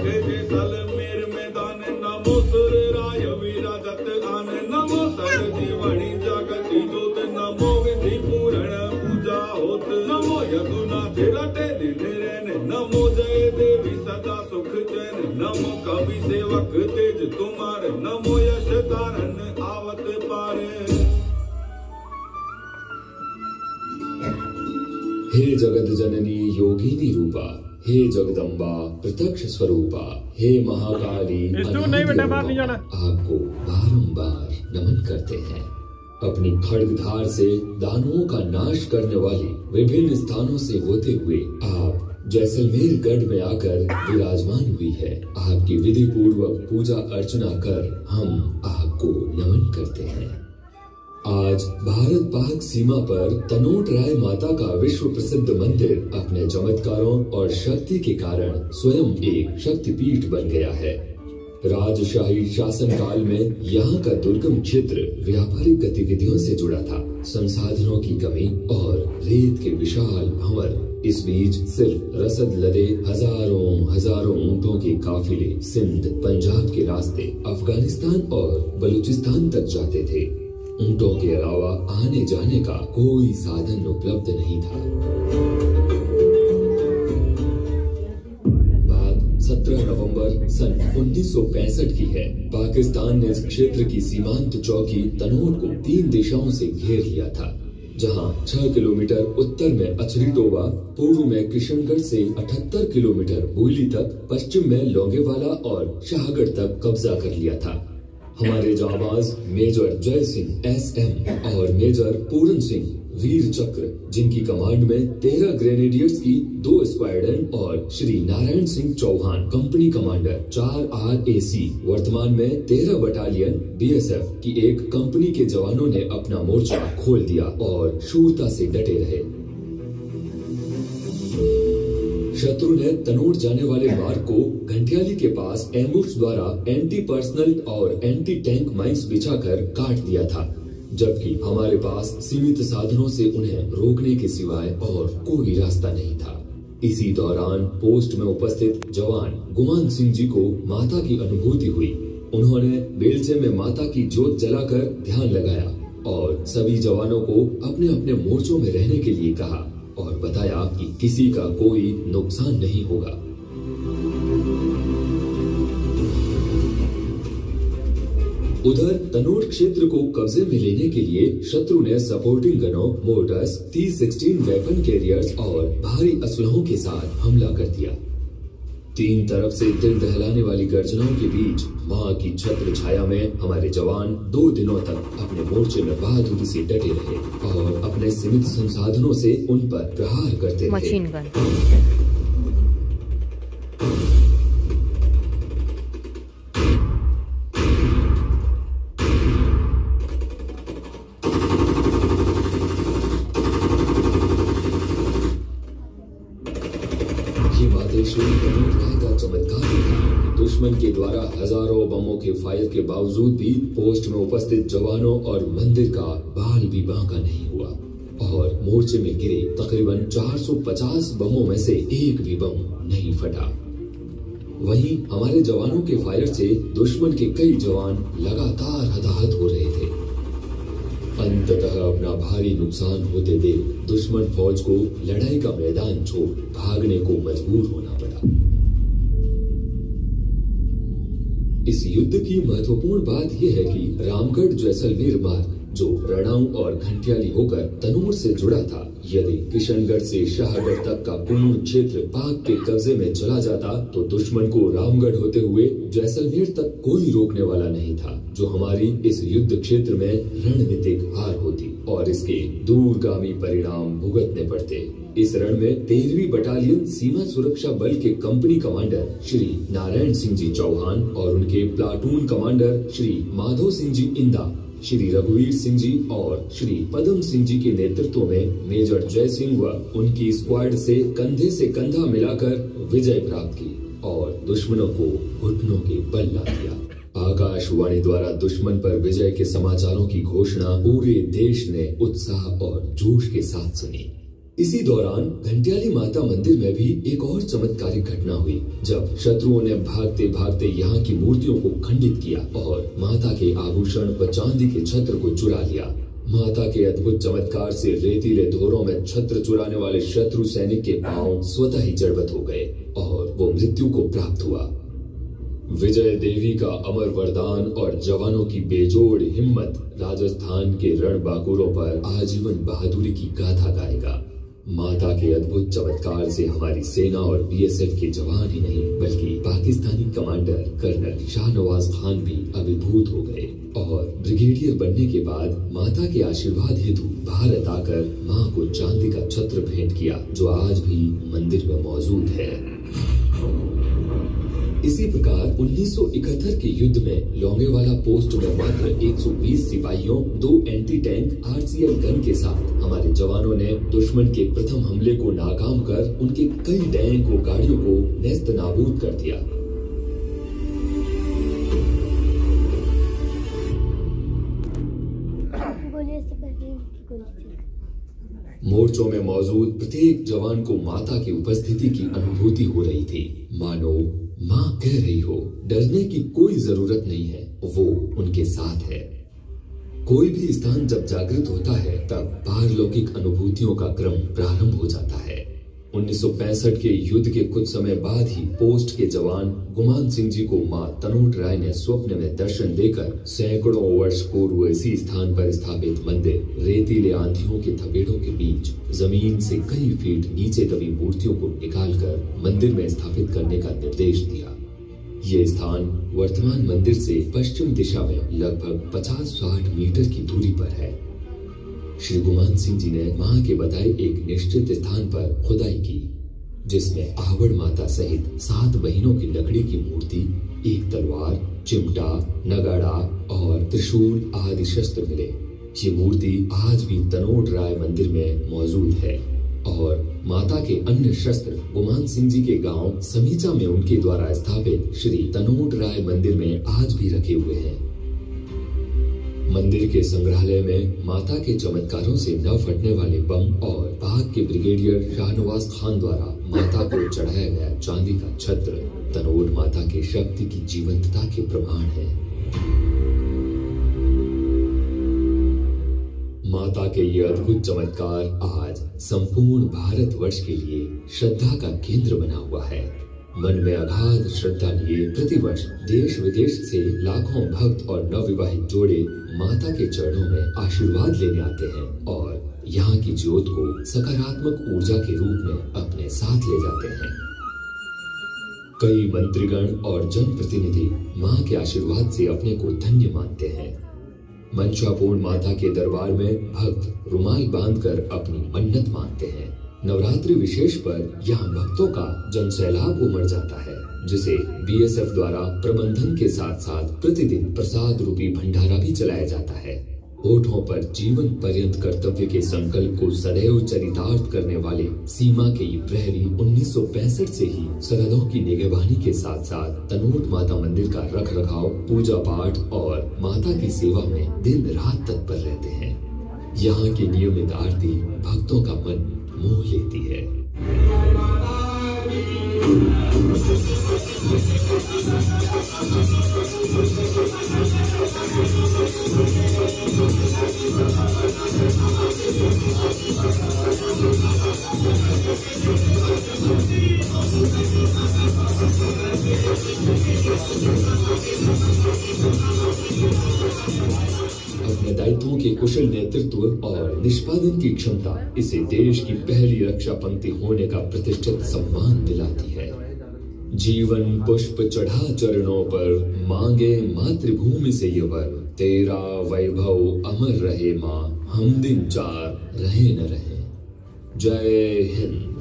हे जैसलमेर मैदान नमो सुर राय विराजत आन नमो सर जीवनी जागति जोत नमो विधि पूरण पूजा होत नमो यदुनाथ रटे दिन नमो जय देवी सदा सुख चैन नमो कवि सेवक तेज तुम्हारे नमो यश तारन आवत पारे। हे जगत जननी योगिनी रूपा, हे जगदम्बा प्रत्यक्ष स्वरूपा, हे महाकाली आपको बारंबार नमन करते हैं। अपनी खड्गधार से दानवों का नाश करने वाली विभिन्न स्थानों से होते हुए आप जैसलमेर गढ़ में आकर विराजमान हुई है। आपकी विधि पूर्वक पूजा अर्चना कर हम आपको नमन करते हैं। आज भारत पाक सीमा पर तनोट राय माता का विश्व प्रसिद्ध मंदिर अपने चमत्कारों और शक्ति के कारण स्वयं एक शक्तिपीठ बन गया है। राजशाही शासन काल में यहाँ का दुर्गम क्षेत्र व्यापारिक गतिविधियों से जुड़ा था। संसाधनों की कमी और रेत के विशाल भंवर, इस बीच सिर्फ रसद लदे हजारों ऊंटों के काफिले सिंध पंजाब के रास्ते अफगानिस्तान और बलूचिस्तान तक जाते थे। ऊंटों के अलावा आने जाने का कोई साधन उपलब्ध नहीं था। बात 17 नवंबर सन 1965 की है। पाकिस्तान ने इस क्षेत्र की सीमांत चौकी तनोट को 3 दिशाओं से घेर लिया था, जहां 6 किलोमीटर उत्तर में अछरी टोबा, पूर्व में किशनगढ़ से 78 किलोमीटर बोयली तक, पश्चिम में लौंगेवाला और शाहगढ़ तक कब्जा कर लिया था। हमारे जाबाज मेजर जय सिंह SM और मेजर पूरन सिंह वीर चक्र, जिनकी कमांड में 13 ग्रेनेडियर्स की 2 स्क्वाड्रन और Shri Narayan Singh Chauhan company commander 4 RAC, वर्तमान में 13 बटालियन BSF की एक कंपनी के जवानों ने अपना मोर्चा खोल दिया और शूरता से डटे रहे। शत्रु ने तनोट जाने वाले मार्ग को घंटियाली के पास एम्बुश द्वारा एंटी पर्सनल और एंटी टैंक माइंस बिछाकर काट दिया था, जबकि हमारे पास सीमित साधनों से उन्हें रोकने के सिवाय और कोई रास्ता नहीं था। इसी दौरान पोस्ट में उपस्थित जवान गुमान सिंह जी को माता की अनुभूति हुई। उन्होंने बेलचे में माता की जोत जलाकर ध्यान लगाया और सभी जवानों को अपने अपने मोर्चों में रहने के लिए कहा और बताया कि किसी का कोई नुकसान नहीं होगा। उधर तनोट क्षेत्र को कब्जे में लेने के लिए शत्रु ने supporting गनों, motors, T-16 weapon carriers और भारी असलहों के साथ हमला कर दिया। 3 तरफ से दिल दहलाने वाली गर्जनाओं के बीच मां की छत्र छाया में हमारे जवान 2 दिनों तक अपने मोर्चे में बहादुरी से डटे रहे और अपने सीमित संसाधनों से उन पर प्रहार करते रहे। Machine gun. दुश्मन के द्वारा हजारों बमों के फायर के बावजूद भी पोस्ट में उपस्थित जवानों और मंदिर का बाल भी बांका नहीं हुआ और मोर्चे में गिरे तकरीबन 450 बमों में से एक भी बम नहीं फटा। वहीं हमारे जवानों के फायर से दुश्मन के कई जवान लगातार हताहत हो रहे थे। अंततः अपना भारी नुकसान होते देख दुश्मन फौज को लड़ाई का मैदान छोड़ भागने को मजबूर होना पड़ा। इस युद्ध की महत्वपूर्ण बात यह है कि रामगढ़ जैसलमेर मार्ग, जो रणाऊ और घंटियाली होकर तनोट से जुड़ा था, यदि किशनगढ़ से शाहगढ़ तक का पूर्ण क्षेत्र पाक के कब्जे में चला जाता तो दुश्मन को रामगढ़ होते हुए जैसलमेर तक कोई रोकने वाला नहीं था, जो हमारी इस युद्ध क्षेत्र में रणनीतिक हार होती और इसके दूरगामी परिणाम भुगतने पड़ते। इस रण में 13वीं बटालियन सीमा सुरक्षा बल के कंपनी कमांडर श्री नारायण सिंह जी चौहान और उनके प्लाटून कमांडर श्री माधो सिंह जी इंदा, श्री रघुवीर सिंह जी और श्री पदम सिंह जी के नेतृत्व में मेजर जय सिंह व उनकी स्क्वाड से कंधा मिलाकर विजय प्राप्त की और दुश्मनों को घुटनों के बल ला दिया। आकाशवाणी द्वारा दुश्मन पर विजय के समाचारों की घोषणा पूरे देश ने उत्साह और जोश के साथ सुनी। इसी दौरान घंटियाली माता मंदिर में भी एक और चमत्कारिक घटना हुई, जब शत्रुओं ने भागते भागते यहाँ की मूर्तियों को खंडित किया और माता के आभूषण व चांदी के छत्र को चुरा लिया। माता के अद्भुत चमत्कार से रेतीले धोरों में छत्र चुराने वाले शत्रु सैनिक के पांव स्वतः ही जड़बत हो गए और वो मृत्यु को प्राप्त हुआ। विजय देवी का अमर वरदान और जवानों की बेजोड़ हिम्मत राजस्थान के रणबांकुरों पर आजीवन बहादुरी की गाथा गाएगा। माता के अद्भुत चमत्कार से हमारी सेना और बीएसएफ के जवान ही नहीं बल्कि पाकिस्तानी कमांडर कर्नल शाहनवाज खान भी अभिभूत हो गए और ब्रिगेडियर बनने के बाद माता के आशीर्वाद हेतु भारत आकर मां को चांदी का छत्र भेंट किया, जो आज भी मंदिर में मौजूद है। इसी प्रकार 1971 के युद्ध में लोंगेवाला पोस्ट में मात्र 120 सिपाहियों, 2 एंटी टैंक आरसीएल गन के साथ हमारे जवानों ने दुश्मन के प्रथम हमले को नाकाम कर उनके कई टैंक और गाड़ियों को नेस्त नाबूद कर दिया। मोर्चों में मौजूद प्रत्येक जवान को माता की उपस्थिति की अनुभूति हो रही थी। मानो माँ कह रही हो, डरने की कोई जरूरत नहीं है, वो उनके साथ है। कोई भी स्थान जब जागृत होता है तब पारलौकिक अनुभूतियों का क्रम प्रारंभ हो जाता है। 1965 के युद्ध के कुछ समय बाद ही पोस्ट के जवान गुमान सिंह जी को मां तनोट राय ने स्वप्न में दर्शन देकर सैकड़ों वर्ष पूर्व इसी स्थान पर स्थापित मंदिर रेतीले आंधियों के थपेड़ों के बीच जमीन से कई फीट नीचे दबी मूर्तियों को निकालकर मंदिर में स्थापित करने का निर्देश दिया। ये स्थान वर्तमान मंदिर से पश्चिम दिशा में लगभग 50-60 मीटर की दूरी पर है। श्री गुमान सिंह जी ने मां के बताए एक निश्चित स्थान पर खुदाई की, जिसमें आहवड़ माता सहित 7 बहिनों की लकड़ी की मूर्ति, एक तलवार, चिमटा, नगाड़ा और त्रिशूल आदि शस्त्र मिले। ये मूर्ति आज भी तनोट राय मंदिर में मौजूद है और माता के अन्य शस्त्र गुमान सिंह जी के गांव समीचा में उनके द्वारा स्थापित श्री तनोट राय मंदिर में आज भी रखे हुए हैं। मंदिर के संग्रहालय में माता के चमत्कारों से न फटने वाले बम और पाक के ब्रिगेडियर शाहनवाज खान द्वारा माता को चढ़ाया गया चांदी का छत्र तनोट माता के शक्ति की जीवंतता के प्रमाण है। माता के ये अद्भुत चमत्कार आज संपूर्ण भारतवर्ष के लिए श्रद्धा का केंद्र बना हुआ है। मन में अगाध श्रद्धा लिए प्रतिवर्ष देश विदेश से लाखों भक्त और नवविवाहित जोड़े माता के चरणों में आशीर्वाद लेने आते हैं और यहाँ की ज्योत को सकारात्मक ऊर्जा के रूप में अपने साथ ले जाते हैं। कई मंत्रीगण और जनप्रतिनिधि माँ के आशीर्वाद से अपने को धन्य मानते हैं। मंशापूर्ण माता के दरबार में भक्त रुमाल बांधकर अपनी मन्नत मांगते हैं। नवरात्रि विशेष पर यहाँ भक्तों का जनसैलाब उमड़ जाता है, जिसे बीएसएफ द्वारा प्रबंधन के साथ साथ प्रतिदिन प्रसाद रूपी भंडारा भी चलाया जाता है। होठों पर जीवन पर्यंत कर्तव्य के संकल्प को सदैव चरितार्थ करने वाले सीमा के ये प्रहरी 1965 से ही सरहदों की निगरानी के साथ साथ तनोट माता मंदिर का रख रखाव, पूजा पाठ और माता की सेवा में दिन रात तत्पर रहते हैं। यहाँ की नियमित आरती भक्तों का मन मोह लेती है। अपने दायित्वों के कुशल नेतृत्व और निष्पादन की क्षमता इसे देश की पहली रक्षा पंक्ति होने का प्रतिष्ठित सम्मान दिलाती है। जीवन पुष्प चढ़ा चरणों पर, मांगे मातृभूमि से ये वर, तेरा वैभव अमर रहे माँ, हम दिन 4 रहे न रहे। जय हिंद।